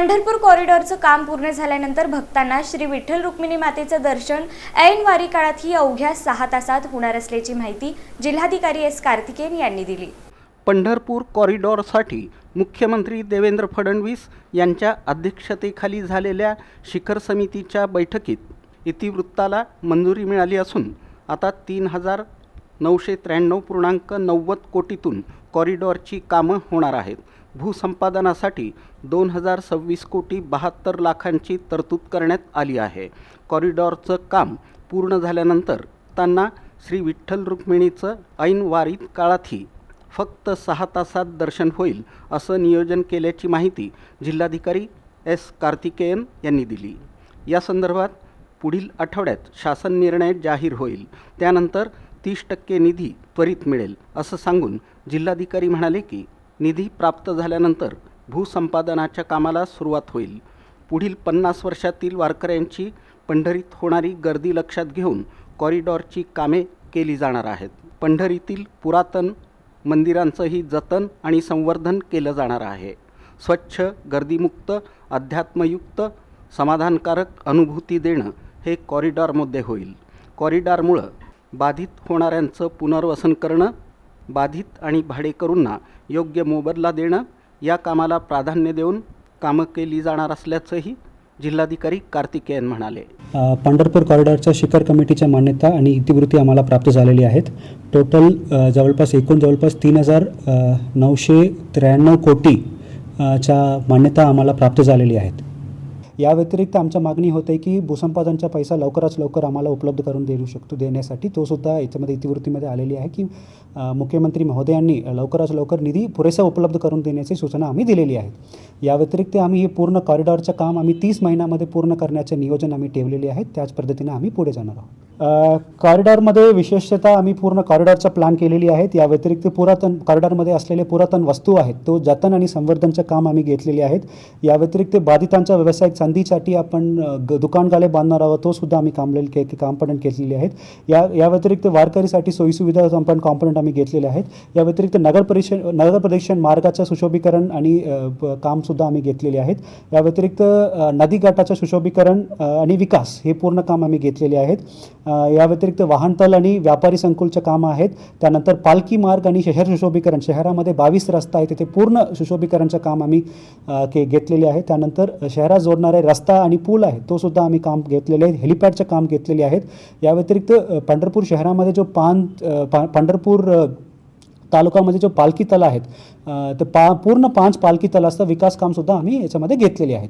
पंढरपूर कॉरिडॉरचं काम पूर्ण झाल्यानंतर भक्तांना श्री विठ्ठल रुक्मिणी मातेचं दर्शन ऐन वारी काळातही अवघ्या 6 तासात होणार असल्याची माहिती जिल्हाधिकारी एस कार्तिकेयन यांनी दिली। पंढरपूर कॉरिडॉरसाठी मुख्यमंत्री देवेंद्र फडणवीस यांच्या अध्यक्षतेखाली झालेल्या शिखर समितीच्या बैठकीत इतिवृत्ताला मंजुरी मिळाली असून आता 3,993.90 कोटीतून कॉरिडॉरची कामं होणार आहेत। भूसंपादनासाठी 2,026 कोटी 72 लाखांची तरतूद करण्यात आली आहे। कॉरिडॉरचं काम पूर्ण झाल्यानंतर त्यांना श्री विठ्ठल रुक्मिणीचं ऐन वारी काळातही फक्त 6 तासात दर्शन होईल असं नियोजन केल्याची माहिती जिल्हाधिकारी एस कार्तिकेयन यांनी दिली। या संदर्भात पुढील आठवड्यात शासन निर्णय जाहीर होईल, त्यानंतर 30% निधी त्वरित मिळेल असं सांगून जिल्हाधिकारी म्हणाले की निधी प्राप्त झाल्यानंतर भूसंपादनाच्या कामाला सुरुवात होईल। पुढील 50 वर्षातील वारकऱ्यांची पंढरीत होणारी गर्दी लक्षात घेऊन कॉरिडॉरची कामे केली जाणार आहेत। पंढरीतील पुरातन मंदिरांचंही जतन आणि संवर्धन केलं जाणार आहे। स्वच्छ, गर्दीमुक्त, अध्यात्मयुक्त, समाधानकारक अनुभूती देणं हे कॉरिडॉरमध्ये होईल। कॉरिडॉरमुळं बाधित होणाऱ्यांचं पुनर्वसन करणं, बाधित आणि भाडेकरूंना योग्य मोबदला देणं या कामाला प्राधान्य देऊन कामं केली जाणार असल्याचंही जिल्हाधिकारी कार्तिकेयन म्हणाले। पंढरपूर कॉरिडॉरच्या शिखर कमिटीच्या मान्यता आणि इतिवृत्ती आम्हाला प्राप्त झालेली आहेत। टोटल जवळपास 3,993 कोटी च्या मान्यता आम्हाला प्राप्त झालेली आहेत। या व्यतिरिक्त आमच्या मागणी होते की भूसंपादनचा पैसा लवकरात लवकर आम्हाला उपलब्ध करून देण्यासाठी तो सुद्धा याच्यामध्ये इतिवृत्तीमध्ये आलेली आहे की मुख्यमंत्री महोदयांनी लवकरात लवकर निधी पुरेसा उपलब्ध करून देण्याची सूचना आम्ही दिलेली आहे। या व्यतिरिक्त आम्ही हे पूर्ण कॉरिडॉरचं काम आम्ही 30 महिन्यामध्ये पूर्ण करण्याचे नियोजन आम्ही ठेवलेले आहे। त्याच पद्धतीने आम्ही पुढे जाणार आहोत। कॉरिडॉरमध्ये विशेषतः आम्ही पूर्ण कॉरिडॉरचा प्लॅन केलेली आहेत। या व्यतिरिक्त पुरातन कॉरिडॉरमध्ये असलेले पुरातन वस्तू आहेत तो जतन आणि संवर्धनचं काम आम्ही घेतलेले आहेत। या व्यतिरिक्त बाधितांच्या व्यावसायिक संधीसाठी आपण दुकानगाळे बांधणार आहोत, तो सुद्धा आम्ही कॉम्पोनंट घेतलेले आहेत। या व्यतिरिक्त वारकरीसाठी सोयीसुविधा आपण कॉम्पोनंट आम्ही घेतलेले आहेत। या व्यतिरिक्त नगर प्रदक्षिण मार्गाचं सुशोभीकरण आणि काम सुद्धा आम्ही घेतलेले आहेत। या व्यतिरिक्त नदी घाटाचं सुशोभीकरण आणि विकास हे पूर्ण काम आम्ही घेतलेले आहेत। या व्यतिरिक्त वाहनतळ आणि व्यापारी संकुलचे काम आहेत। त्यानंतर पालखी मार्ग आणि शहर सुशोभीकरण, शहरामध्ये 22 रस्ता आहे तिथे पूर्ण सुशोभीकरणचं काम आम्ही घेतलेले आहे। त्यानंतर शहरात जोडणारे रस्ता आणि पूल आहे तो सुद्धा आम्ही काम घेतलेले आहे। हेलिपॅडचे काम घेतलेले आहेत। या व्यतिरिक्त पंढरपूर शहरामध्ये जो पंढरपूर तालुक्यामध्ये जो पालखी तळ आहेत ते पूर्ण 5 पालखी तळाचं विकास काम सुद्धा आम्ही याच्यामध्ये घेतलेले आहेत।